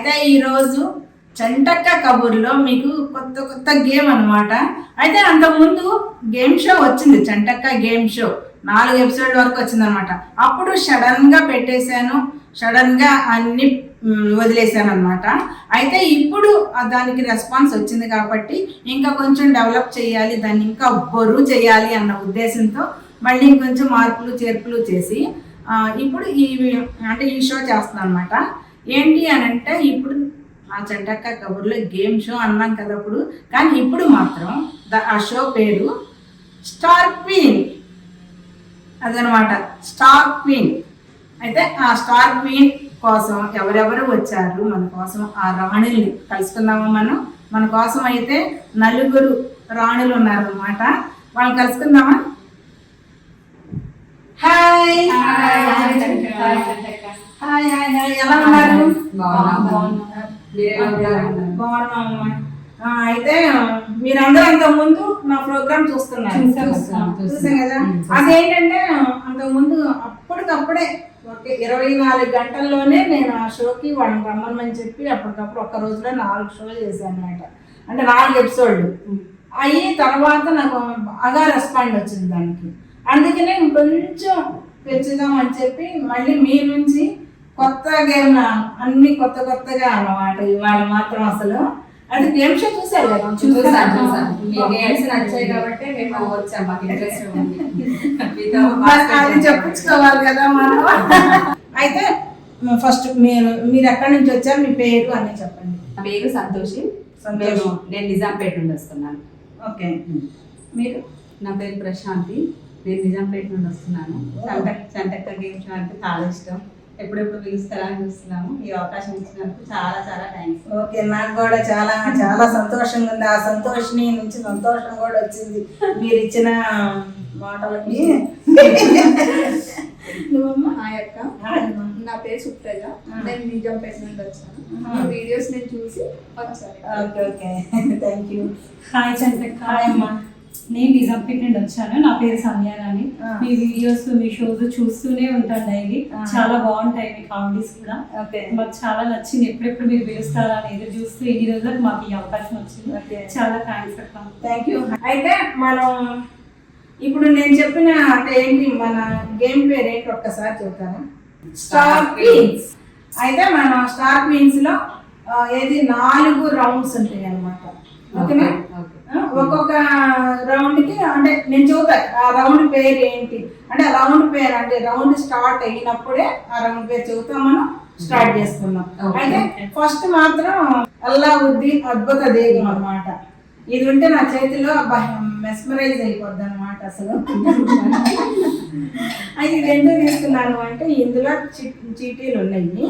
అయితే ఈరోజు చంటక్క కబుర్లో మీకు కొత్త గేమ్ అనమాట. అయితే అంతకుముందు గేమ్ షో వచ్చింది, చంటక్క గేమ్ షో 4 ఎపిసోడ్ వరకు వచ్చిందనమాట. అప్పుడు సడన్గా పెట్టేశాను, సడన్గా అన్ని వదిలేశాను అనమాట. అయితే ఇప్పుడు దానికి రెస్పాన్స్ వచ్చింది కాబట్టి ఇంకా కొంచెం డెవలప్ చేయాలి, దాన్ని ఇంకా బరువు చేయాలి అన్న ఉద్దేశంతో మళ్ళీ ఇంకొంచెం మార్పులు చేర్పులు చేసి ఇప్పుడు ఈ షో చేస్తున్నాను అనమాట. ఏంటి అని అంటే ఇప్పుడు ఆ చంటక్క కబుర్లో గేమ్ షో అన్నాం కదా అప్పుడు, కానీ ఇప్పుడు మాత్రం ఆ షో పేరు స్టార్ క్వీన్ అదనమాట, స్టార్ క్వీన్. అయితే ఆ స్టార్ క్వీన్ కోసం ఎవరెవరు వచ్చారు మన కోసం, ఆ రాణుల్ని కలుసుకుందామా మన కోసం అయితే 4 రాణులు ఉన్నారనమాట. వాళ్ళని కలుసుకుందామా? హాయ్ హాయ్ హాయ్ హాయ్, ఎలా ఉన్నారు? బాగున్నామమ్మా. అయితే మీరందరూ అంతకుముందు నా ప్రోగ్రామ్ చూసాం కదా. అదేంటంటే అంతకుముందు అప్పటికప్పుడే 24 గంటల్లోనే నేను ఆ షోకి వాళ్ళని రమ్మని చెప్పి అప్పటికప్పుడు ఒక్క రోజులో 4 షోలు చేశాను అనమాట. అంటే 4 ఎపిసోడ్లు అయ్యి తర్వాత నాకు బాగా రెస్పాండ్ వచ్చింది దానికి. అందుకనే ఇంకొంచెం పెంచుదామని చెప్పి మళ్ళీ మీ నుంచి కొత్త గేమ్ అన్ని కొత్తగా అన్నమాట. ఇవాళ మాత్రం అసలు అది గేమ్ షో చూసారు కదా, గేమ్స్ నచ్చాయి కాబట్టి మేము వచ్చాం, మాకు ఇంట్రెస్ట్ ఉంది. అది చెప్పించుకోవాలి కదా మనం. అయితే ఫస్ట్ మీరు ఎక్కడి నుంచి వచ్చారు, మీ పేరు అన్నీ చెప్పండి. నా పేరు సంతోషి. నేను నిజాంపేట నుండి వస్తున్నాను. ఓకే, మీరు? నా పేరు ప్రశాంతి, నేను నిజాంపేట నుండి వస్తున్నాను. చంటక్క గేమ్ షో అంటే చాలా ఇష్టం, ఎప్పుడెప్పుడు పిలుస్తారని చూస్తున్నాము. ఈ అవకాశం ఇచ్చినందుకు చాలా చాలా థ్యాంక్స్. ఓకే, నాకు కూడా చాలా చాలా సంతోషంగా ఉంది. ఆ సంతోషిని నుంచి సంతోషం కూడా వచ్చింది మీరు ఇచ్చిన మాటలకి. నా పేరు సుప్రజ, నేను నిజాంపేట నుండి వచ్చాను. వీడియోస్ నేను చూసి వచ్చాను. Okay okay, thank you. Hi చంద్రక్క. హాయ్ అమ్మా. నేను నిజాంపేట నుండి వచ్చాను. నా పేరు సంధ్యారాణి. మీ వీడియోస్, మీ షోస్ చూస్తూనే ఉంటాను డైలీ. చాలా బాగుంటాయి మీ కామెడీస్ కూడా. మాకు చాలా నచ్చింది. ఎప్పుడెప్పుడు మీరు పిలుస్తారా అని ఎదురు చూస్తూ ఇన్ని రోజులకు మాకు ఈ అవకాశం వచ్చింది. చాలా థ్యాంక్స్ అక్క. Thank you. అయితే మనం ఇప్పుడు నేను చెప్పిన అంటే ఏంటి మన గేమ్ పేరు ఏంటి ఒక్కసారి చెప్తాను. Star queens. అయితే మనం స్టార్ క్వీన్స్ లో ఏది 4 రౌండ్స్ ఉంటాయి అన్నమాట. ఓకేనా? ఒక్కొక్క రౌండ్ కి అంటే నేను చూద్దాం ఆ రౌండ్ పేరు ఏంటి అంటే, రౌండ్ పేరు అంటే రౌండ్ స్టార్ట్ అయినప్పుడే ఆ రౌండ్ పేరు చెబుతాం, మనం స్టార్ట్ చేసుకున్నాం. అయితే ఫస్ట్ మాత్రం అల్లావుద్దీన్ అద్భుత దేగం అన్నమాట. ఇది ఉంటే నా చేతిలో మెస్మరైజ్ అయిపోద్ది అనమాట అసలు. అయితే ఇది ఎందుకు తీసుకున్నాను అంటే ఇందులో చీటీలు ఉన్నాయి,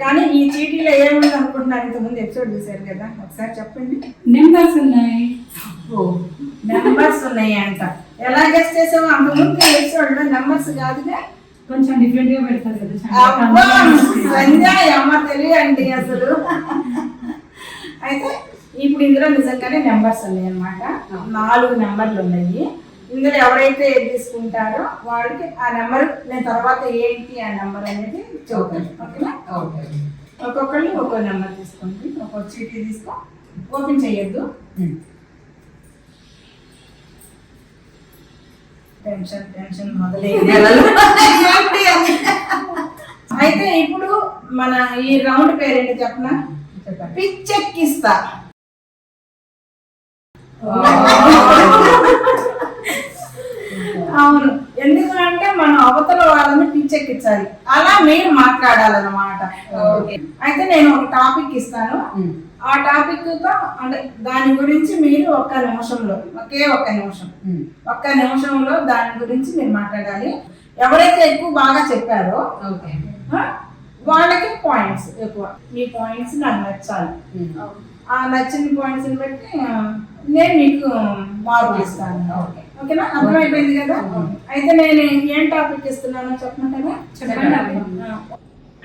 కానీ ఈ చీటీలో ఏముంది అనుకుంటున్నారు? ఇంతకుముందు ఎపిసోడ్ చూసారు కదా, ఒకసారి చెప్పండి. నెంబర్స్ ఉన్నాయి. నెంబర్స్ ఉన్నాయి అంట. ఎలా గెస్ట్ చేసావు? అంతకుముందు ఎపిసోడ్ లో నెంబర్స్ కాదుగా, కొంచెం డిఫరెంట్ గా పెడతారు కదా. సంజయ్ అమ్మ తెలియండి అసలు. అయితే ఇప్పుడు ఇందులో నిజంగానే నెంబర్స్ ఉన్నాయి అన్నమాట. 4 నెంబర్లు ఉన్నాయి. ఇందులో ఎవరైతే ఏది తీసుకుంటారో వాళ్ళకి ఆ నెంబర్ నేను తర్వాత ఏంటి ఆ నెంబర్ అనేది చెబుతాను. ఓకేనా? ఒక్కొక్కళ్ళు ఒక్కో నెంబర్ తీసుకోండి. ఒక్కొక్క చీటీ తీసుకో, ఓపెన్ చేయొద్దు. టెన్షన్ మొదలైంది. అయితే ఇప్పుడు మన ఈ రౌండ్ పేరేంటి చెప్పనా? పిచ్చెక్కిస్తా. అవును, ఎందుకంటే మనం అవతల వాళ్ళని పిచ్చెక్కించాలి, అలా మీరు మాట్లాడాలన్నమాట. అయితే నేను ఒక టాపిక్ ఇస్తాను, ఆ టాపిక్ తో అంటే దాని గురించి మీరు ఒక్క నిమిషంలో దాని గురించి మీరు మాట్లాడాలి. ఎవరైతే ఎక్కువ బాగా చెప్పారో వాళ్ళకి పాయింట్స్ ఎక్కువ. మీ పాయింట్స్ నాకు నచ్చాలి. ఆ నచ్చిన పాయింట్స్ని బట్టి నేను మీకు మార్కులు ఇస్తాను. ఓకేనా? అర్థమైపోయింది కదా? అయితే నేను ఏం టాపిక్ ఇస్తున్నానో చెప్పమంటారా? చెప్పండి.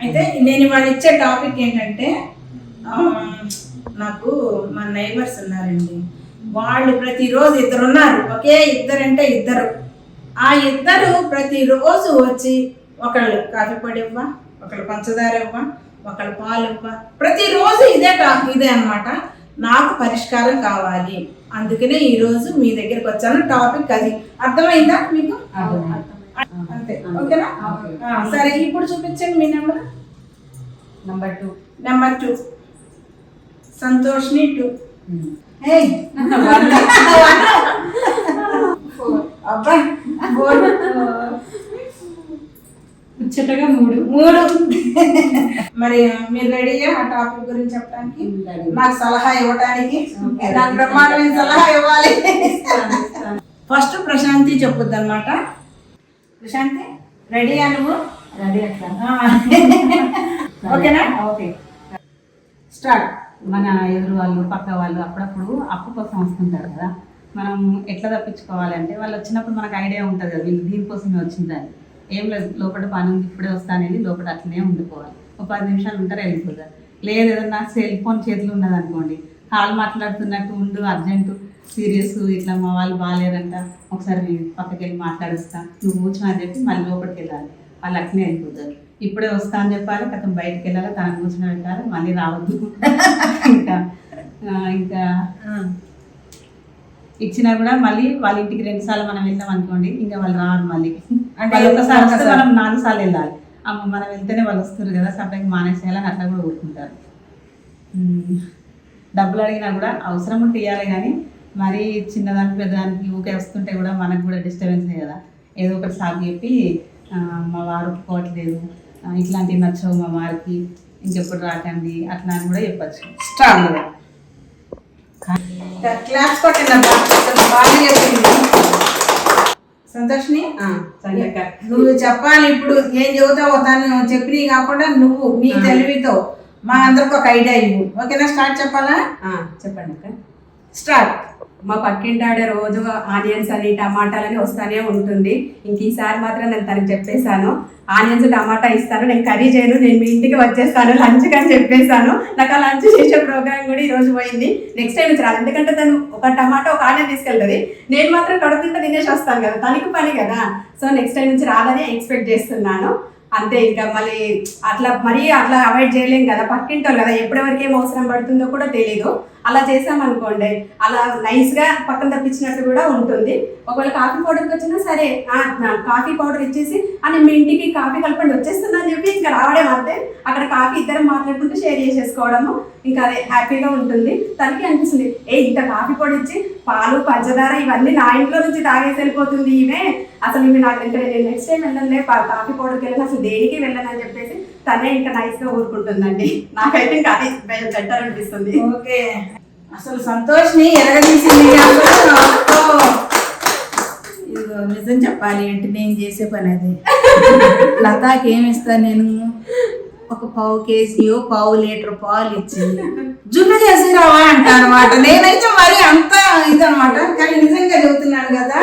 అయితే నేను వాళ్ళు ఇచ్చే టాపిక్ ఏంటంటే, నాకు మా నైబర్స్ ఉన్నారండి, వాళ్ళు ప్రతిరోజు 2 ఉన్నారు. ఒకే ఇద్దరంటే 2. ఆ 2 ప్రతిరోజు వచ్చి ఒకళ్ళు కాఫీ పొడి ఇవ్వ, ఒకళ్ళు పంచదార ఇవ్వ, ఒకళ్ళ పాలు ప్రతిరోజు ఇదే అన్నమాట. నాకు పరిష్కారం కావాలి, అందుకనే ఈరోజు మీ దగ్గరికి వచ్చాను. టాపిక్ అది. అర్థమైందా మీకు? అంతే, ఓకేనా? సరే, ఇప్పుడు చూపించండి మీ నెంబర్. నెంబర్ 2 సంతోష్ని 2. అబ్బా, 4 ముచ్చటగా 3. మరి మీరు రెడీగా ఆ టాపిక్ గురించి చెప్పడానికి, నాకు సలహా ఇవ్వడానికి? నాకు బ్రహ్మాండమైన సలహా ఇవ్వాలి. ఫస్ట్ ప్రశాంతి చెప్పుద్ది అనమాట. ప్రశాంతి, రెడీయా నువ్వు? రెడీ అట్లా. ఓకేనా? ఓకే. స్టార్ట్. మన ఎదురు వాళ్ళు, పక్క వాళ్ళు అప్పుడప్పుడు అప్పు కోసం వస్తుంటారు కదా, మనం ఎట్లా తప్పించుకోవాలంటే వాళ్ళు వచ్చినప్పుడు మనకు ఐడియా ఉంటుంది కదా, వీళ్ళు దీనికోసమే వచ్చిందని. ఏం లేదు, లోపల పని ఉంది, ఇప్పుడే వస్తానేది లోపల అట్లనే ఉండిపోవాలి. ఒక 10 నిమిషాలు ఉంటారు, వెళ్ళిపోతారు. లేదు, ఏదన్నా సెల్ ఫోన్ చేతులు ఉన్నది అనుకోండి, కాల్ మాట్లాడుతున్నట్టు ఉండు, అర్జెంటు, సీరియస్, ఇట్లా మా వాళ్ళు బాగాలేరంట, ఒకసారి పక్కకి వెళ్ళి మాట్లాడుస్తా, నువ్వు కూర్చో అని చెప్పి మళ్ళీ లోపలికి వెళ్ళాలి. వాళ్ళు అట్లనే వెళ్ళిపోతారు. ఇప్పుడే వస్తా అని చెప్పాలి, కథం బయటకు వెళ్ళాలి, తన కూర్చొని పెట్టాలి, మళ్ళీ రావద్దు. ఇంకా ఇచ్చినా కూడా మళ్ళీ వాళ్ళ ఇంటికి 2 సార్లు మనం వెళ్ళాం అనుకోండి, ఇంకా వాళ్ళు రారు. మళ్ళీ అంటే ఒకసారి వస్తే మనం 4 సార్లు వెళ్ళాలి. అమ్మ మనం వెళ్తేనే వాళ్ళు వస్తారు కదా, సపరేట్గా మానేసేయాలని అట్లా కూడా ఊరుకుంటారు. డబ్బులు అడిగినా కూడా అవసరం ఉంటే ఇవ్వాలి, కానీ మరీ చిన్నదానికి పెద్దదానికి ఊకే వస్తుంటే కూడా మనకు కూడా డిస్టర్బెన్సే కదా. ఏదో ఒకటి సాగు చెప్పి మా వారు ఒప్పుకోవట్లేదు, ఇట్లాంటివి నచ్చవు మా వారికి, ఇంకెప్పుడు రాకండి అట్లా అని కూడా చెప్పచ్చు. స్టార్ట్. క్లాస్ కొట్టిన బాగా చెప్పింది సంతోష్ని. నువ్వు చెప్పాలి ఇప్పుడు, ఏం చెబుతావో తను చెప్పినవి కాకుండా నువ్వు నీ తెలివితో మా అందరికి ఒక ఐడియా ఇవ్వు. ఓకేనా? స్టార్ట్. చెప్పాలా? చెప్పండి అక్క. స్టార్ట్. మా పక్కింటాడే రోజు ఆనియన్స్ అని టమాటాలని వస్తానే ఉంటుంది. ఇంక ఈసారి మాత్రం నేను తనకు చెప్పేశాను, ఆనియన్స్ టమాటా ఇస్తాను, నేను కర్రీ చేయను, నేను మీ ఇంటికి వచ్చేస్తాను లంచ్కి అని చెప్పేశాను. నాకు ఆ లంచ్ చేసే ప్రోగ్రామ్ కూడా ఈరోజు పోయింది. నెక్స్ట్ టైం నుంచి రాదు, ఎందుకంటే తను ఒక టమాటా ఒక ఆనియన్ తీసుకెళ్తుంది, నేను మాత్రం కడుపు తింటే తినేసి వస్తాను కదా, తనకి పని కదా. సో నెక్స్ట్ టైం నుంచి రాదని ఎక్స్పెక్ట్ చేస్తున్నాను. అంతే, ఇంకా మళ్ళీ అట్లా అవాయిడ్ చేయలేం కదా, పక్కింటారు కదా, ఎప్పటివరకు ఏం అవసరం పడుతుందో కూడా తెలీదు. అలా చేసామనుకోండి, అలా నైస్గా పక్కన తప్పించినట్టు కూడా ఉంటుంది. ఒకవేళ కాఫీ పౌడర్కి వచ్చినా సరే, కాఫీ పౌడర్ ఇచ్చేసి అని మీ ఇంటికి కాఫీ కలపండి వచ్చేస్తుందని అని చెప్పి ఇంకా రావడం. అంతే, అక్కడ కాఫీ ఇద్దరం మాట్లాడుకుంటూ షేర్ చేసేసుకోవడము, ఇంకా అదే హ్యాపీగా ఉంటుంది. తనకి అనిపిస్తుంది, ఇంత కాఫీ పొడి ఇచ్చి పాలు పంచదార ఇవన్నీ నా ఇంట్లో నుంచి తాగేసి వెళ్ళిపోతుంది ఈమె, అసలు ఈమె నాకు ఇంకా నేను నెక్స్ట్ టైం వెళ్ళలే, కాఫీ పౌడర్కి వెళ్ళిన అసలు దేనికి వెళ్ళను అని చెప్పేసి తనే ఇంకా నైస్గా ఊరుకుంటుందండి. నాకైతే ఇంకా అది బెటర్ అనిపిస్తుంది. ఓకే, అసలు సంతోష్ని ఎరగదీసింది. ఇదిగో నిజం చెప్పాలి అంటే నేను చేసే పని అది. లతాకి ఏమి ఇస్తాను నేను? ఒక పావు కేజీయో పావు లీటర్ పాలు ఇచ్చి జున్ను చేసి రావా అంట అనమాట. నేనైతే మరి అంత ఇదనమాట, కానీ నిజంగా చెబుతున్నాను కదా,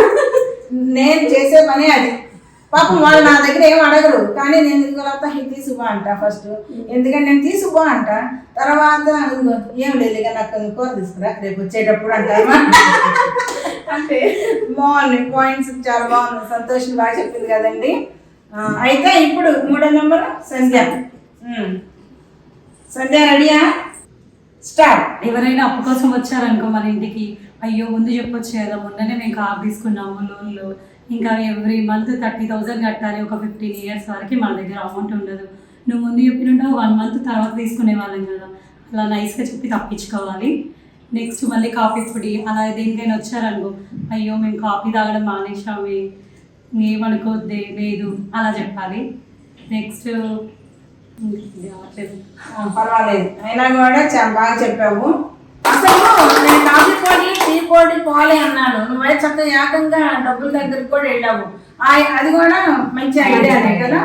నేను చేసే పని అది. పాపం వాళ్ళు నా దగ్గర ఏం అడగరు, కానీ నేను ఇదిగో లత తీసుకుపో అంట ఫస్ట్, ఎందుకంటే నేను తీసుకుపో అంట. తర్వాత ఏం లేదు ఇక నాకు కూర తీసుకురా రేపు వచ్చేటప్పుడు అంటారు. అంటే బాగున్నాయి పాయింట్స్, చాలా బాగున్నాయి. సంతోషం బాగా చెప్పింది కదండి. అయితే ఇప్పుడు 3వ నెంబర్ సంధ్య. సంధ్య రెడీయా? స్టార్ట్. ఎవరైనా అప్పు కోసం వచ్చారనుకో మన ఇంటికి, అయ్యో ముందు చెప్పొచ్చు కదా, మొన్ననే మేము కార్ తీసుకున్నాము లోన్లో, ఇంకా ఎవ్రీ మంత్ 30,000 కట్టాలి, ఒక 15 years వరకు మన దగ్గర అమౌంట్ ఉండదు, నువ్వు ముందు చెప్పినట్టు 1 month తర్వాత తీసుకునే వాళ్ళం కదా, అలా నైస్గా చెప్పి తప్పించుకోవాలి. నెక్స్ట్ మళ్ళీ కాఫీ పొడి అలా దేనికైనా వచ్చారనుకో, అయ్యో మేము కాఫీ తాగడం మానేసామే, ఏమనుకోద్దే లేదు అలా చెప్పాలి. నెక్స్ట్ పర్వాలేదు, అయినా కూడా చాలా బాగా చెప్పావు. అసలు నేను కాఫీ పొడి టీ పొడి పోలే అన్నాను, నువ్వే చక్కగా ఏకంగా డబ్బుల దగ్గరికి కూడా వెళ్ళావు. అది కూడా మంచి ఐడియానే కదా.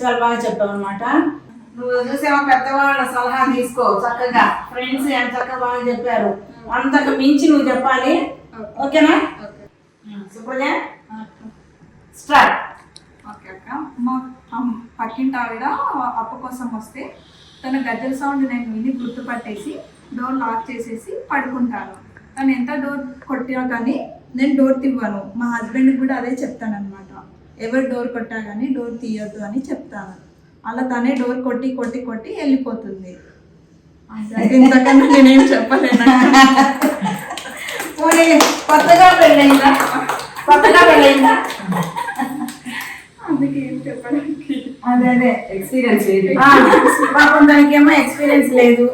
చాలా బాగా చెప్పావు అనమాట. నువ్వు చూసావా, పెద్దవాళ్ళ సలహా తీసుకో చక్కగా. ఫ్రెండ్స్ ఎంత చక్కగా బాగా చెప్పారు, అంతకు మించి నువ్వు చెప్పాలి. ఓకేనా? సుప్రజ స్టార్ట్. ఓకే అక్క, మా పక్కింటి ఆవిడ అప్పు కోసం వస్తే తన గజ్జల సౌండ్ నేను విని గుర్తుపట్టేసి డోర్ లాక్ చేసేసి పడుకుంటాను. తను ఎంత డోర్ కొట్టినా కానీ నేను డోర్ తీవ్వను. మా హస్బెండ్కి కూడా అదే చెప్తాను అనమాట, ఎవరు డోర్ కొట్టా కానీ డోర్ తీయొద్దు అని చెప్తాను. అలా తనే డోర్ కొట్టి కొట్టి కొట్టి వెళ్ళిపోతుంది. అంతే, ఇంతకన్నా నేనేం చెప్పలేను. పోనీ కొత్తగా పెళ్ళయిందా? అందుకే ఏం చెప్పడానికి. అదే ఎక్స్పీరియన్స్ లేదు. పాపం దానికేమో ఎక్స్పీరియన్స్ లేదు.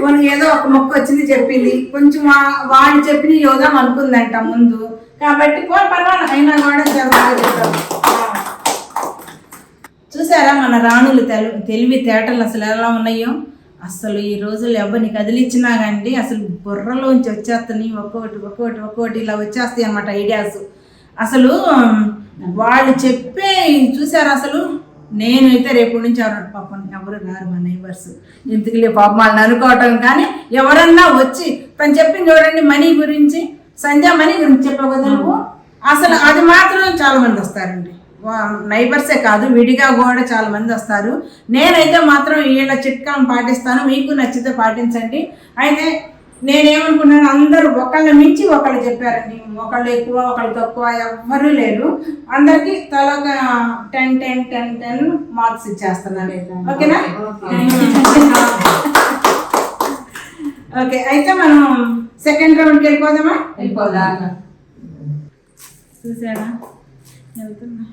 మనకి ఏదో ఒక మొక్క వచ్చింది చెప్పింది, కొంచెం వాళ్ళు చెప్పిన యోగా అనుకుందంట ముందు, కాబట్టి పర్వాలేదు అయినా కూడా చాలా బాగా చెప్పారు. చూసారా మన రాణులు తెలివి తేటలు అసలు ఎలా ఉన్నాయో. అసలు ఈ రోజులు ఎవరిని కదిలిచ్చినా కానీ అసలు బుర్రలోంచి వచ్చేస్తాయి, ఒక్కొక్కటి ఇలా వచ్చేస్తాయి అన్నమాట ఐడియాస్. అసలు వాళ్ళు చెప్పే చూసారు. అసలు నేనైతే రేపు నుంచి పాపం ఎవరు రారు మా నైబర్స్, ఎందుకులే పాపం వాళ్ళని అనుకోవటం. కానీ ఎవరన్నా వచ్చి తను చెప్పింది చూడండి, మనీ గురించి, సంధ్య మనీ గురించి చెప్పగలుగు, అసలు అది మాత్రం చాలా మంది వస్తారండి. నైబర్సే కాదు, విడిగా కూడా చాలా మంది వస్తారు. నేనైతే మాత్రం వీళ్ళ చిట్కాలను పాటిస్తాను, మీకు నచ్చితే పాటించండి. అయితే నేనేమనుకున్నాను, అందరూ ఒకళ్ళని మించి ఒకళ్ళు చెప్పారండి. ఒకళ్ళు ఎక్కువ ఒకళ్ళు తక్కువ ఎవ్వరూ లేరు. అందరికి తల 10 మార్క్స్ ఇచ్చేస్తున్నాను. ఓకేనా? ఓకే, అయితే మనం సెకండ్ రౌండ్కి వెళ్ళిపోదామా? చూసారా వెళ్తున్నా.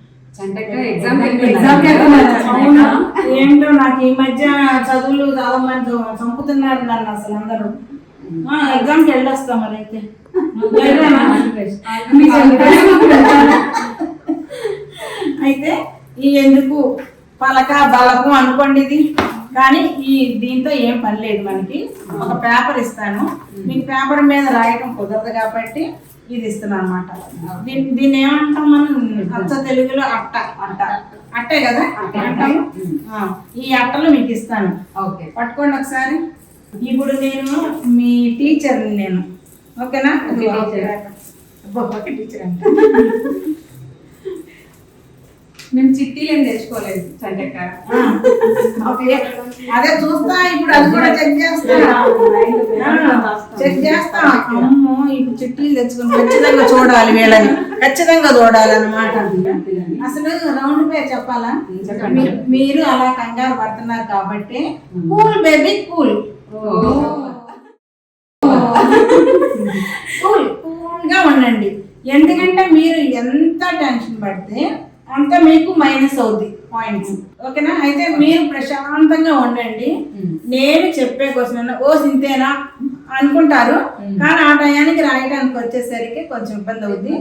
ఏంటో నాకు ఈ మధ్య చదువులు చాలా మంది చంపుతున్నారు నన్ను అసలు అందరూ. ఎగ్జామ్కి వెళ్ళొస్తాం మరి అయితే. అయితే ఈ ఎందుకు పలక బలపు అనుకోండి ఇది, కానీ ఈ దీంతో ఏం పని లేదు. మనకి ఒక పేపర్ ఇస్తాను, మీకు పేపర్ మీద రాయటం కుదరదు కాబట్టి ఇది ఇస్తున్నాను అనమాట. దీన్ని ఏమంటాం మనం అచ్చ తెలుగులో? అట్టే కదా అంటాము. ఈ అట్టలు మీకు ఇస్తాను, పట్టుకోండి ఒకసారి. ఇప్పుడు నేను మీ టీచర్ని నేను, ఓకేనా? టీచర్ అంటే మేము చిట్టీలు ఏం తెచ్చుకోలేదు చంటక్క. అదే చూస్తా, ఇప్పుడు అది కూడా చెక్ చేస్తా. అమ్మో, ఇప్పుడు చిట్టీలు తెచ్చుకుని ఖచ్చితంగా చూడాలి, వీళ్ళని ఖచ్చితంగా చూడాలన్నమాట. అసలు రౌండ్ పేరు చెప్పాలా? మీరు అలా కంగారు పడుతున్నారు కాబట్టి కూల్ బేబీ కూల్ కూల్గా ఉండండి. ఎందుకంటే మీరు ఎంత టెన్షన్ పడితే అంత మీకు మైనస్ అవుద్ది పాయింట్స్, ఓకేనా? అయితే మీరు ప్రశాంతంగా ఉండండి. నేను చెప్పే క్వశ్చన్ ఓ సింతేనా అనుకుంటారు, కానీ ఆ టయానికి రాయడానికి వచ్చేసరికి కొంచెం ఇబ్బంది అవుద్ది.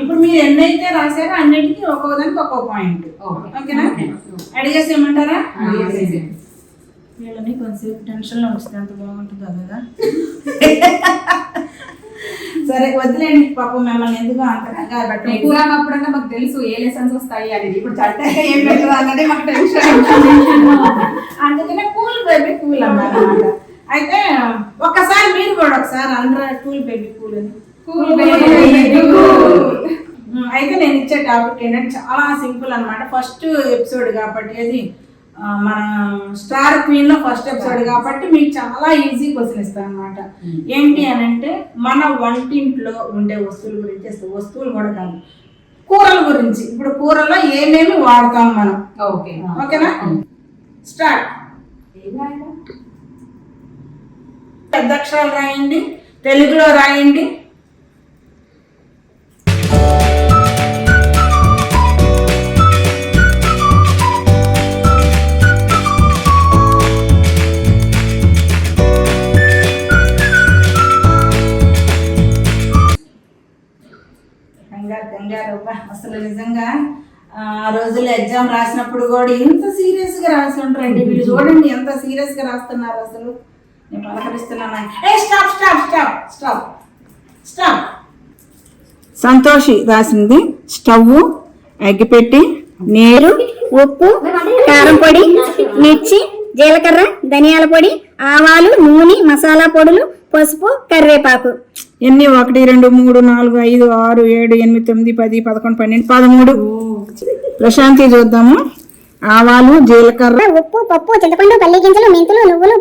ఇప్పుడు మీరు ఎన్నైతే రాశారో అన్నిటికీ ఒక్కొక్కదానికి ఒక్కొక్క పాయింట్, ఓకేనా? అడిగేసేయమంటారా? వీళ్ళని కొంచెం టెన్షన్లో ఉంచితే అంత బాగుంటుందో కదా. సరే వదిలేండి, పాపం మిమ్మల్ని ఎందుకు అంత కంగారు పెట్టండి. ఎగ్జామ్ అప్పుడన్నా మాకు తెలుసు ఏ లెసన్స్ వస్తాయి అనేది, ఇప్పుడు చట్టంగా ఏం పెట్టదు అన్నదే మాకు టెన్షన్. అందుకనే కూల్ బేబీ కూల్ అన్నమాట. అయితే ఒక్కసారి మీరు కూడా ఒకసారి అందరూ కూల్ బేబీ కూల్ అని. Cool baby cool. అయితే నేను ఇచ్చే టాపిక్ ఏంటంటే చాలా సింపుల్ అన్నమాట. ఫస్ట్ ఎపిసోడ్ కాబట్టి, అది మన స్టార్ క్వీన్ లో ఫస్ట్ ఎపిసోడ్ కాబట్టి మీకు చాలా ఈజీ క్వశ్చన్ ఇస్తాను అనమాట. ఏంటి అని అంటే మన వంటింట్లో ఉండే వస్తువుల గురించి ఇస్తాం. వస్తువులు కూడా కాదు, కూరల గురించి. ఇప్పుడు కూరలో ఏమేమి వాడతాం మనం, ఓకేనా? స్టార్ట్. పెద్ద అక్షరాలు రాయండి, తెలుగులో రాయండి. అసలు నిజంగా ఆ రోజుల్లో ఎగ్జామ్ రాసినప్పుడు కూడా ఎంత సీరియస్ గా రాసి ఉంటారండి వీళ్ళు. చూడండి ఎంత సీరియస్ గా రాస్తున్నారు. అసలు నేను పలకరిస్తున్నాను. Stop stop stop stop stop. Santoshi రాసింది స్టవ్, అగ్గిపెట్టి, నీరు, ఉప్పు, కారం పొడి, మిర్చి, జీలకర్ర, ధనియాల పొడి, ఆవాలు, నూనె, మసాలా పొడులు, పసుపు, కరివేపాకు. ఎన్ని? 1 2 3 4 5 6 7 8 9 10 11 12 13. ప్రశాంతి చూద్దాము. ఆవాలు, జీలకర్ర, ఉప్పు, పప్పు, చింతపండు, పల్లి గింజలు, మెంతులు, నువ్వులు,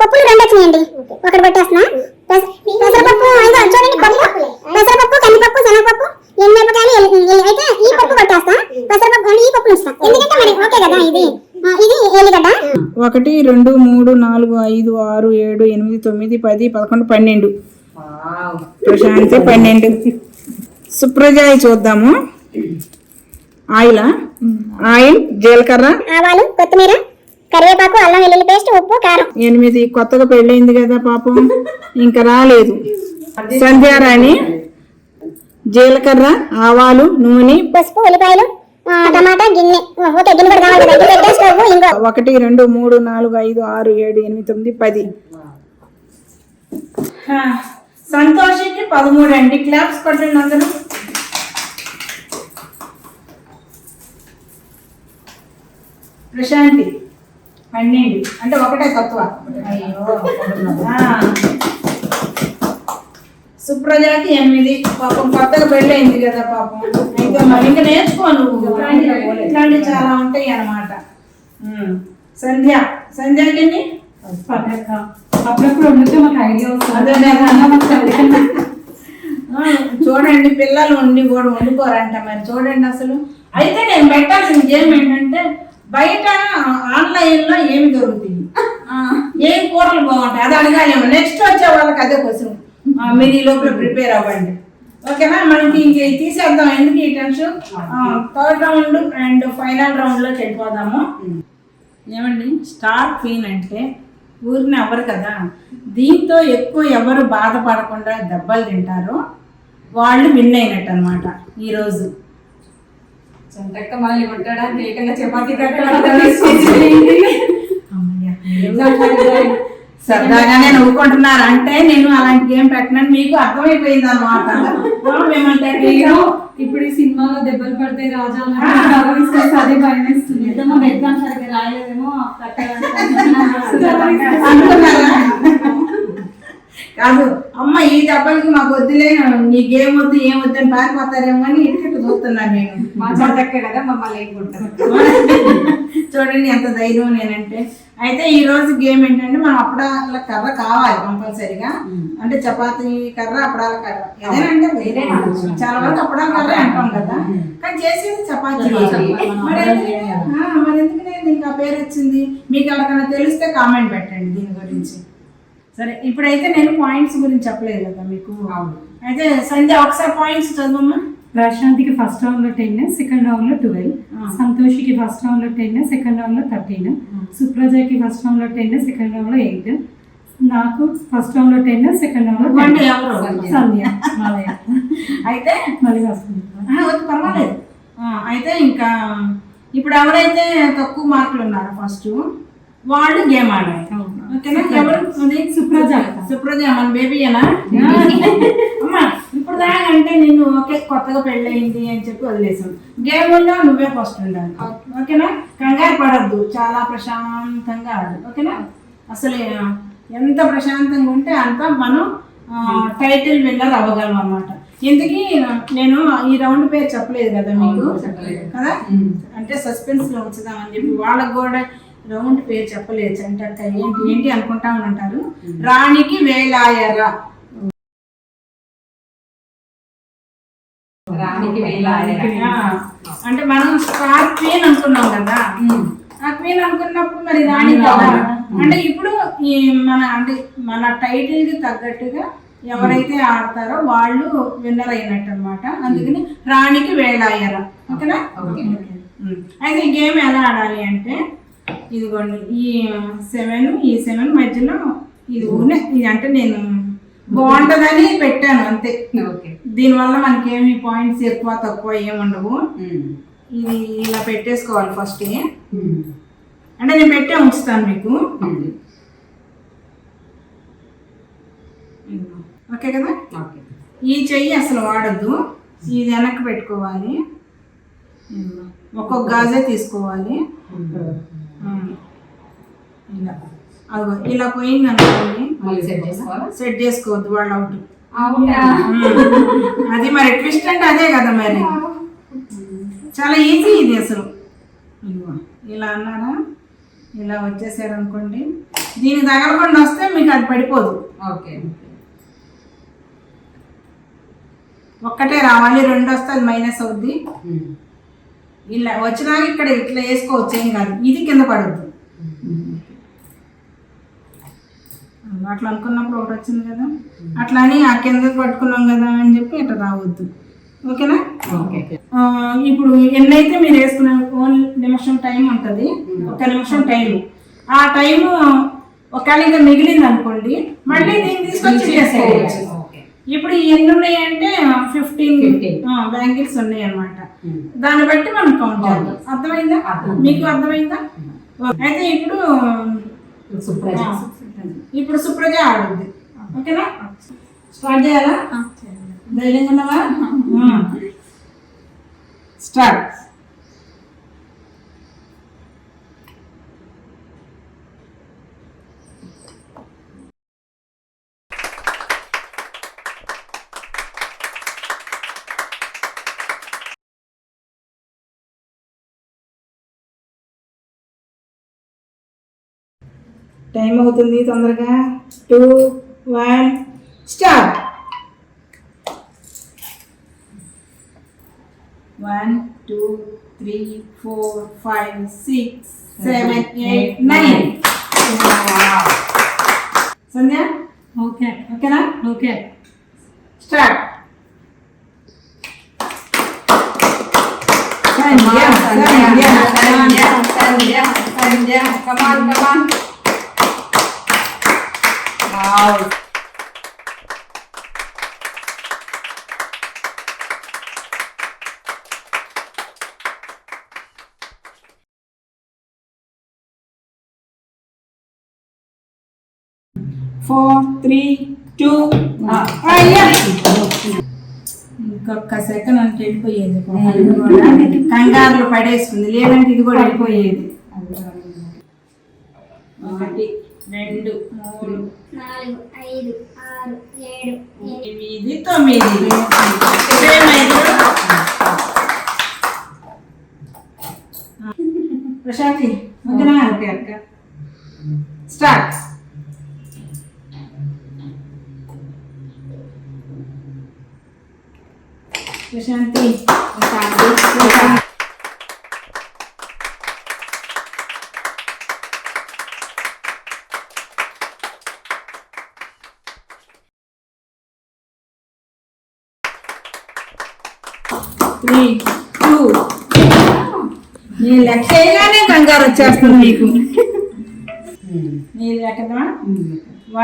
పప్పులు 2 వచ్చినాయండి. ఒకటి పెట్టేస్తున్నా. పెసరపప్పు, చూడండి పప్పు, పెసరపప్పు, కందిపప్పు, శనగపప్పు, ఎండుమిరపకాయలు. అయితే ఈ పప్పు పెట్టేస్తా, పెసరపప్పు ఈ పప్పు ఉంచుతా, ఎందుకంటే మరి ఓకే కదా ఇది 1 2 3 4 5 6 7 8 9 10 11 12. ప్రశాంతి 12. సుప్రజాయి చూద్దాము. ఆయిల్, జీలకర్ర, ఆవాలు, కొత్తిమీర, కరివేపాకు, అల్లం వెల్లుల్లి పేస్ట్, ఉప్పు, కారం. 8. కొత్తగా పెళ్ళైంది కదా పాపం, ఇంకా రాలేదు. సంధ్యారాణి జీలకర్ర, ఆవాలు, నూనె, పసుపు, ఉల్లిపాయలు, టమాటా, గిన్నె. ఓకే, గిన్నె కూడా కావాలి కదా, పెట్టే స్టవ్, ఇంకో 1 2 3 4 5 6 7 8 9 10. సంతోషికి 13 అండి. క్లాప్స్ కొట్టండి అందరూ. ప్రశాంతి 12, అంటే ఒకటే తక్కువ. సుప్రజాకి 8. పాపం కొత్తగా పెళ్ళయింది కదా పాపం, ఇంకా మరి ఇంకా నేర్చుకో నువ్వు, ఇట్లాంటివి చాలా ఉంటాయి అన్నమాట. సంధ్యాకి అప్పుడప్పుడు వండితే మాకు ఐడియా వస్తుంది. చూడండి, పిల్లలు ఉండి కూడా వండుకోరంట మరి చూడండి అసలు. అయితే నేను పెట్టాల్సిన గేమ్ ఏంటంటే, బయట ఆన్లైన్ లో ఏమి దొరుకుతాయి, ఏం కూరలు బాగుంటాయి అది అడగాలేమో. నెక్స్ట్ వచ్చే వాళ్ళకి అదే క్వశ్చన్. మీరు ఈ లోపల ప్రిపేర్ అవ్వండి, ఓకేనా? మనకి ఇంక తీసేద్దాం, ఎందుకు ఈ tension. 3rd round and final round లోకి వెళ్ళిపోదాము. ఏమండి, స్టార్ క్వీన్ అంటే ఊరిని అవ్వరు కదా. దీంతో ఎక్కువ ఎవరు బాధపడకుండా దెబ్బలు తింటారో వాళ్ళు విన్ అయినట్టు అనమాట ఈరోజు. చంటక్క మళ్ళీ ఉండడానికి ఏకంగా చపాతీ సరదాగానే నవ్వుకుంటున్నారు అంటే నేను అలాంటి గేమ్ పెట్టినట్టు మీకు అర్థమైపోయింది అనమాట. ఇప్పుడు ఈ సినిమాలో దెబ్బలు పడితే రాజా అదే భయం వేస్తుంది. ఎగ్జామ్ సరిగ్గా రాయలేదేమో కాదు అమ్మ, ఈ దెబ్బలకి మాకు వద్దులే, నీ గేమ్ వద్దు ఏం వద్దు అని పారిపోతారేమో అని ఇటు చూస్తున్నాను నేను. మా చంటక్క కదా మమ్మల్ని వేయకుంటాం. చూడండి ఎంత ధైర్యం నేనంటే. అయితే ఈ రోజు గేమ్ ఏంటంటే, మనం అప్పడాల కర్ర కావాలి కంపల్సరిగా. అంటే చపాతీ కర్ర, అప్పడాల కర్ర, ఏదైనా అంటే చాలా వరకు అప్పడాల కర్ర అంటాం కదా, కానీ చేసేది చపాతీ. మరి ఎందుకు దీనికి ఆ పేరు వచ్చింది? మీకు ఎవరికైనా తెలిస్తే కామెంట్ పెట్టండి దీని గురించి. సరే, ఇప్పుడైతే నేను పాయింట్స్ గురించి చెప్పలేదు కదా మీకు. అయితే సంధ్య ఒకసారి పాయింట్స్ చదవమ్మా. ప్రశాంతికి ఫస్ట్ రౌండ్ లో 10, సెకండ్ రౌండ్ లో 12, సంతోషికి ఫస్ట్ రౌండ్ లో 10, సెకండ్ రౌండ్ లో 13, సుప్రజకి ఫస్ట్ రౌండ్ లో 10, సెకండ్ రౌండ్ లో 8, నాకు ఫస్ట్ రౌండ్ లో 10, సెకండ్ రౌండ్ లో 10. సంధ్య అయితే మళ్ళీ వస్తుంది. పర్వాలేదు. అయితే ఇంకా ఇప్పుడు ఎవరైతే తక్కువ మార్కులు ఉన్నారో ఫస్ట్ వాళ్ళు గేమ్ ఆడాలి, ఓకేనా? ఎవరు? సుప్రజ మన బేబీయేనా? అమ్మా, ఇప్పుడు దాకంటే నేను ఓకే కొత్తగా పెళ్ళయింది అని చెప్పి వదిలేసాను. గేమ్లో నువ్వే ఫస్ట్ ఉండాలి, ఓకేనా? కంగారు పడద్దు, చాలా ప్రశాంతంగా ఆడు, ఓకేనా? అసలు ఎంత ప్రశాంతంగా ఉంటే అంత మనం టైటిల్ విన్నర్ అవ్వగలం అన్నమాట. ఎందుకు నేను ఈ రౌండ్ పేరు చెప్పలేదు కదా మీకు కదా, అంటే సస్పెన్స్ లో ఉంచుదామని చెప్పి. వాళ్ళకు కూడా రౌండ్ పేరు చెప్పలేదు. చంటక్క ఏంటి ఏంటి అనుకుంటా ఉంటారు. రాణికి వేలాయరా, అంటే మనం స్టార్ క్వీన్ అనుకున్నాం కదా, ఆ క్వీన్ అనుకున్నప్పుడు మరి రాణి కదా. అంటే ఇప్పుడు ఈ మన టైటిల్ కి తగ్గట్టుగా ఎవరైతే ఆడతారో వాళ్ళు విన్నర్ అయినట్టు అనమాట. అందుకని రాణికి వేలాయరా, ఓకేనా? అయితే ఈ గేమ్ ఎలా ఆడాలి అంటే, ఇదిగోండి ఈ 7 మధ్యలో ఇది ఇది అంటే నేను బాగుంటుందని పెట్టాను అంతే. దీనివల్ల మనకేమి పాయింట్స్ ఎక్కువ తక్కువ ఏముండవు. ఇది ఇలా పెట్టేసుకోవాలి ఫస్ట్. అంటే నేను పెట్టే ఉంచుతాను మీకు, ఓకే కదా? ఈ చెయ్యి అసలు వాడద్దు, ఇది వెనక్కి పెట్టుకోవాలి. ఒక్కొక్క గాజే తీసుకోవాలి. ఇలా అదిగో ఇలా పోయింది అనుకోండి, సెట్ చేసుకోవద్దు, వాళ్ళు అవుట్. అది మరి ట్విస్ట్ అంటే అదే కదా, మరి చాలా ఈజీ ఇది అసలు. ఇలా అన్నారా, ఇలా వచ్చేసారు అనుకోండి, దీనికి తగలకుండా వస్తే మీకు అది పడిపోదు. ఒక్కటే రావాలి, 2 వస్తే అది మైనస్ అవుద్ది. ఇలా వచ్చినాక ఇక్కడ ఇట్లా వేసుకోవచ్చు, ఏం కాదు. ఇది కింద పడద్దు. అట్లా అనుకున్నప్పుడు ఒకటి వచ్చింది కదా, అట్లా అని ఆ కిందకి పట్టుకున్నాం కదా అని చెప్పి ఇట్లా రావద్దు. ఓకేనా? ఇప్పుడు ఎన్నైతే మీరు వేసుకున్న నిమిషం టైం ఉంటుంది, 1 నిమిషం టైం. ఆ టైము ఒకవేళ ఇంకా మిగిలింది అనుకోండి, మళ్ళీ దీన్ని తీసుకొచ్చి చేసుకోవచ్చు. ఇప్పుడు ఎన్ని ఉన్నాయంటే 15 బ్యాంగిల్స్ ఉన్నాయి అన్నమాట. దాన్ని బట్టి మనం కౌంట్ చేద్దాం. అర్థమైందా? మీకు అర్థమైందా? అయితే ఇప్పుడు సుప్రజ ఆడుద్ది. ఓకేనా? స్టార్ట్ చేయాలా? ధైర్యంగా ఉన్నావా? స్టార్ట్. టైం అవుతుంది, తొందరగా. 2, 1 స్టార్ట్. 1 2 3 4 5 6 7 8 9. సంధ్య ఓకేనా? Okay start. Sandhya come on. Wow. Four, 3, 2. ఇంకొక సెకండ్ అంటే వెళ్ళిపోయేది. కంగారులో పడేసుకుంది, లేదంటే ఇది కూడా వెళ్ళిపోయేది. 1 2 3 4 5 6 7 8 9. ప్రశాంతి ఓకేనా? ఓకే అక్క. స్టార్ట్. ప్రశాంతి 3 2. నేను లెక్క చేయగానే కంగారు వచ్చేస్తుంది మీకు. మీరు లెక్కదా?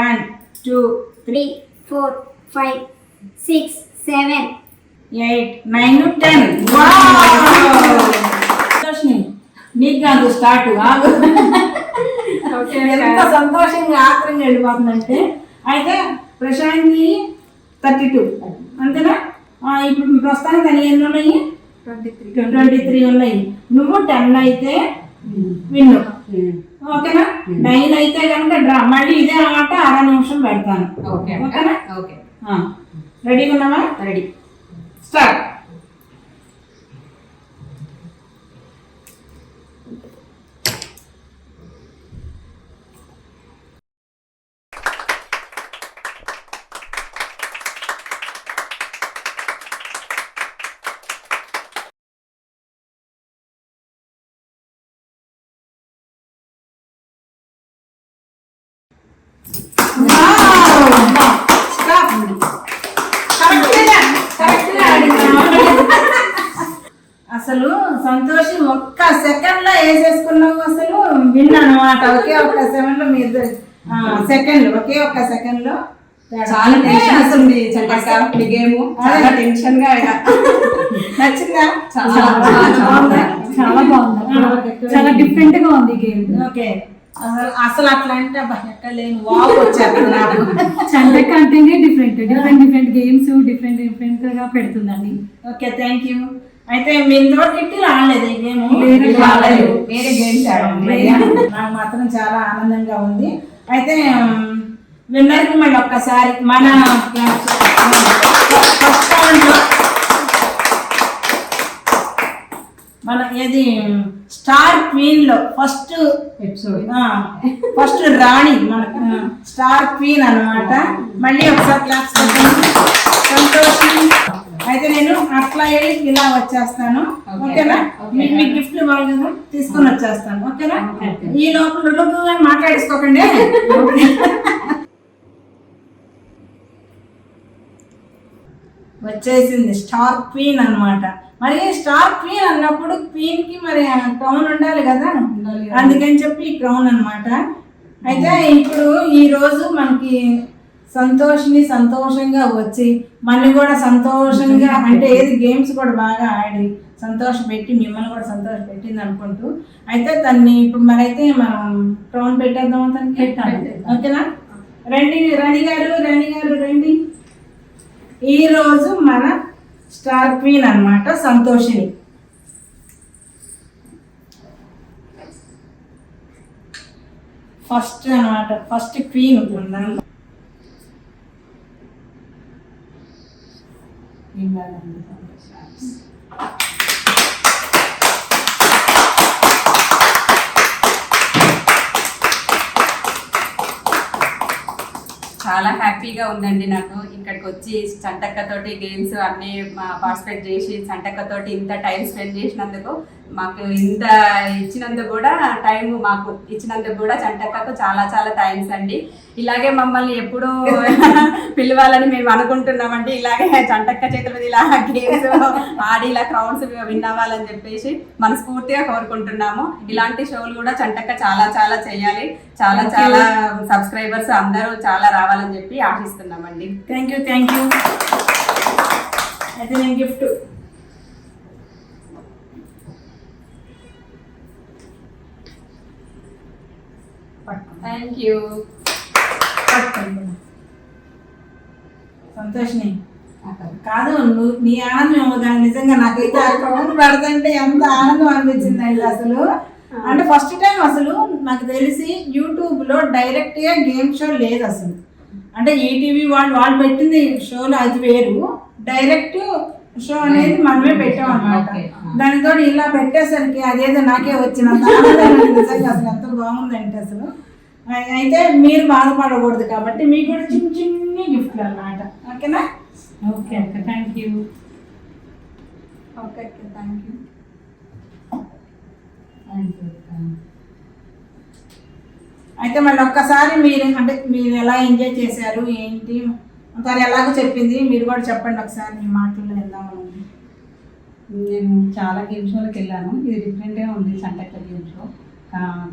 1 2 3 4 5 6 7 8 9 10. నీకు కాదు స్టార్ట్. ఎంత సంతోషంగా ఆత్రంగా వెళ్ళిపోతుందంటే. అయితే ప్రశాంతి 32 అంతేనా? ఇప్పుడు ప్రస్తుతానికి దాని ఎన్ని ఉన్నాయి? 23 ఉన్నాయి. నువ్వు 10 అయితే విన్ను. ఓకేనా? 9 అయితే కనుక డ్రా. మళ్ళీ ఇదే ఆట 6 నిమిషం పెడతాను. ఓకేనా? రెడీగా ఉన్నావా? రెడీ. స్టార్ట్. అసలు సంతోషి ఒక్క సెకండ్ లో వేసేసుకున్నావు. అసలు విన్ అనమాట. ఒకే ఒక్క సెకండ్ లో మీ ఇద్దరు సెకండ్ ఒకే ఒక్క సెకండ్ లో. చాలా టెన్షన్ వస్తుంది చంటక్క. గేమ్ చాలా టెన్షన్ గా. నచ్చిందా? చాలా బాగుంది. చాలా డిఫరెంట్ గా ఉంది గేమ్. ఓకే. అసలు అట్లా అంటే ఎక్కడ లేని వావ్ వచ్చారు నాకు. చంటక్క అంటేనే డిఫరెంట్ గేమ్స్ డిఫరెంట్ గా పెడుతుందండి. Okay, thank you. అయితే మీ ఇంతవరకు కిట్టీలు ఆడలేదు ఈ గేమ్? వేరే గేమ్స్ నాకు మాత్రం చాలా ఆనందంగా ఉంది. అయితే విన్నర్కి మళ్ళీ ఒక్కసారి మన ఫస్ట్ రౌండ్లో మన ఏది స్టార్ క్వీన్ లో ఫస్ట్ ఎపిసోడ్ ఫస్ట్ రాణి మన స్టార్ క్వీన్ అన్నమాట. మళ్ళీ ఒకసారి క్లాప్స్ సంతోషం. అయితే నేను అట్లా వెళ్ళి ఇలా వచ్చేస్తాను. ఓకేనా? మీకు గిఫ్ట్లు ఇవ్వాలి కదా, తీసుకొని వచ్చేస్తాను. ఓకేనా? ఈ లోపల మాట్లాడేసుకోకండి. వచ్చేసింది స్టార్ క్వీన్ అన్నమాట. మరి స్టార్ క్వీన్ అన్నప్పుడు క్వీన్ కి మరి క్రౌన్ ఉండాలి కదా, అందుకని చెప్పి ఈ క్రౌన్ అన్నమాట. అయితే ఇప్పుడు ఈ రోజు మనకి సంతోషంగా వచ్చి మళ్ళీ కూడా సంతోషంగా అంటే ఏది గేమ్స్ కూడా బాగా ఆడి సంతోషపెట్టి మిమ్మల్ని కూడా సంతోషపెట్టింది అనుకుంటూ అయితే తన్ని ఇప్పుడు మరైతే మనం క్రౌన్ పెట్టేద్దాం తనకి. ఓకేనా? రండి రాణి గారు రండి. ఈరోజు మన స్టార్ క్వీన్ అన్నమాట సంతోషిని. ఫస్ట్ అన్నమాట, ఫస్ట్ క్వీన్ ఉంటుందండి. చాలా హ్యాపీగా ఉందండి నాకు ఇక్కడికి వచ్చి చంటక్కతోటి గేమ్స్ అన్నీ పార్టిసిపేట్ చేసి చంటక్కతోటి ఇంత టైం స్పెండ్ చేసినందుకు, మాకు ఇంత ఇచ్చినందుకు కూడా టైం మాకు ఇచ్చినందుకు కూడా చంటక్కకు చాలా చాలా థ్యాంక్స్ అండి. ఇలాగే మమ్మల్ని ఎప్పుడూ పిలవాలని మేము అనుకుంటున్నామండి. ఇలాగే చంటక్క చేతుల మీద ఇలా గేమ్స్ ఆడి ఇలా క్రౌడ్స్ విన్ అవ్వాలని చెప్పేసి మనస్ఫూర్తిగా కోరుకుంటున్నాము. ఇలాంటి షోలు కూడా చంటక్క చాలా చాలా చేయాలి, చాలా చాలా సబ్స్క్రైబర్స్ అందరూ చాలా రావాలని చెప్పి ఆశిస్తున్నామండి. Thank you. అయితే నేను గిఫ్ట్ థ్యాంక్ యూ. సంతోషిని కాదు, నువ్వు నీ ఆనందం ఏమో కానీ నిజంగా నాకైతే ఆ క్రౌన్ పెడతంటే ఎంత ఆనందం అనిపించిందండి అసలు. అంటే ఫస్ట్ టైం అసలు నాకు తెలిసి యూట్యూబ్లో డైరెక్ట్గా గేమ్ షో లేదు అసలు. అంటే ఈటీవీ వాళ్ళు పెట్టింది షోలో అది వేరు, డైరెక్ట్ షో అనేది మనమే పెట్టాం అన్నమాట. దానితో ఇలా పెట్టేసరికి అదేదో నాకే వచ్చినంత ఆనందం నిజంగా అసలు ఎంత బాగుందంటే అసలు. అయితే మీరు బాధపడకూడదు కాబట్టి మీకు కూడా చిన్ని గిఫ్ట్లు అన్నమాట. ఓకేనా? ఓకే అక్క, thank you. Okay thank you. అయితే మళ్ళీ ఒక్కసారి మీరు ఎలా ఎంజాయ్ చేశారు ఏంటి తను ఎలాగో చెప్పింది, మీరు కూడా చెప్పండి ఒకసారి మీ మాటల్లో వెళ్దామని. నేను చాలా గేమ్ షోలకు వెళ్ళాను, ఇది డిఫరెంట్గా ఉంది చంటక్క గేమ్ షో.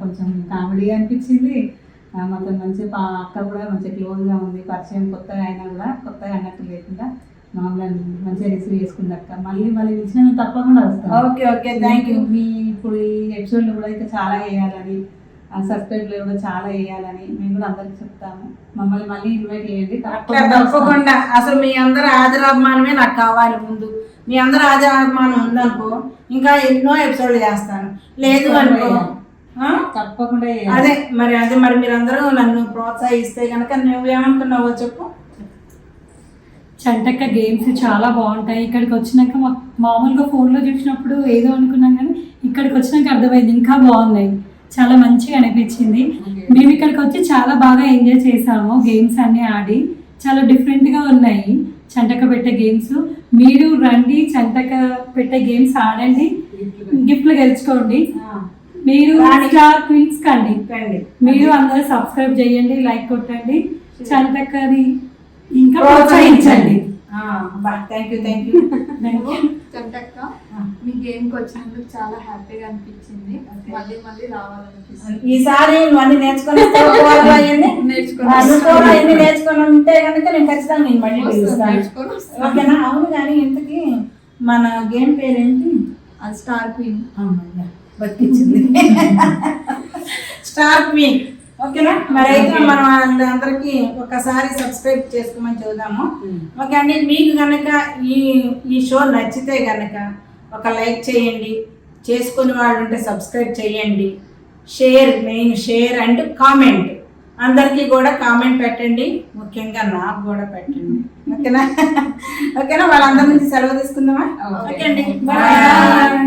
కొంచెం కామెడీ అనిపించింది, మాతో మంచి అక్క కూడా మంచి క్లోజ్గా ఉంది, పరిచయం కొత్తగా అయినా కూడా కొత్తగా అన్నట్టు లేకుండా మామూలుగా మంచిగా రిసీవ్ చేసుకుంది అక్క. మళ్ళీ ఇచ్చిన తప్పకుండా వస్తాను. Okay thank you. మీ ఇప్పుడు ఈ ఎపిసోడ్లో కూడా అయితే చాలా వేయాలని, సబ్స్క్రైబ్లో కూడా చాలా వేయాలని మేము కూడా అందరికి చెప్తాము. మమ్మల్ని మళ్ళీ ఇన్వైట్ చేయండి తప్పకుండా. అసలు మీ అందరి ఆదరాభిమానమే నాకు కావాలి. ముందు మీ అందరి ఆదరాభిమానం ఉందనుకో ఇంకా ఎన్నో ఎపిసోడ్లు చేస్తాను, లేదు అనుకో తప్పకుండా అదే మరి మీరందరూ నన్ను ప్రోత్సహిస్తే కనుక నువ్వేమనుకున్నావో చెప్పు. చంటక్క గేమ్స్ చాలా బాగుంటాయి. ఇక్కడికి వచ్చినాక మామూలుగా ఫోన్లో చూసినప్పుడు ఏదో అనుకున్నాం కానీ ఇక్కడికి వచ్చినాక అర్థమైంది ఇంకా బాగున్నాయి, చాలా మంచిగా అనిపించింది. మేము ఇక్కడికి వచ్చి చాలా బాగా ఎంజాయ్ చేసాము, గేమ్స్ అన్నీ ఆడి చాలా డిఫరెంట్గా ఉన్నాయి చంటక్క పెట్టే గేమ్స్. మీరు రండి, చంటక్క పెట్టే గేమ్స్ ఆడండి, గిఫ్ట్లు గెలుచుకోండి. మీరు స్టార్ క్వీన్స్ కండి, మీరు అందరూ సబ్స్క్రైబ్ చేయండి, లైక్ కొట్టండి, చంటక్కని ఇంకా ప్రోత్సహించండి. Thank you. చంటక్క మీ గేమ్కి వచ్చినందుకు చాలా హ్యాపీగా అనిపించింది, మళ్ళీ రావాలనిపిస్తుంది. ఈసారి అన్ని నేర్చుకొని ఉంటే కనుక నేను ఖచ్చితంగా నేను మళ్ళీ పిలుస్తాను. ఓకేనా? అవును కానీ ఇంతకీ మన గేమ్ పేరేంటి? అది స్టార్ క్వీన్. బతికించింది స్టార్ క్వీన్. ఓకేనా? మరి అయితే మనం అందరికి ఒకసారి సబ్స్క్రైబ్ చేసుకోమని చూద్దాము. ఓకే అండి, మీకు కనుక ఈ షో నచ్చితే కనుక ఒక లైక్ చేయండి, చేసుకునే వాళ్ళు ఉంటే సబ్స్క్రైబ్ చేయండి, మెయిన్ షేర్ అండ్ కామెంట్. అందరికీ కూడా కామెంట్ పెట్టండి, ముఖ్యంగా నాకు కూడా పెట్టండి. ఓకేనా? వాళ్ళందరి నుంచి సెలవు తీసుకుందామా? ఓకే అండి, బాయ్.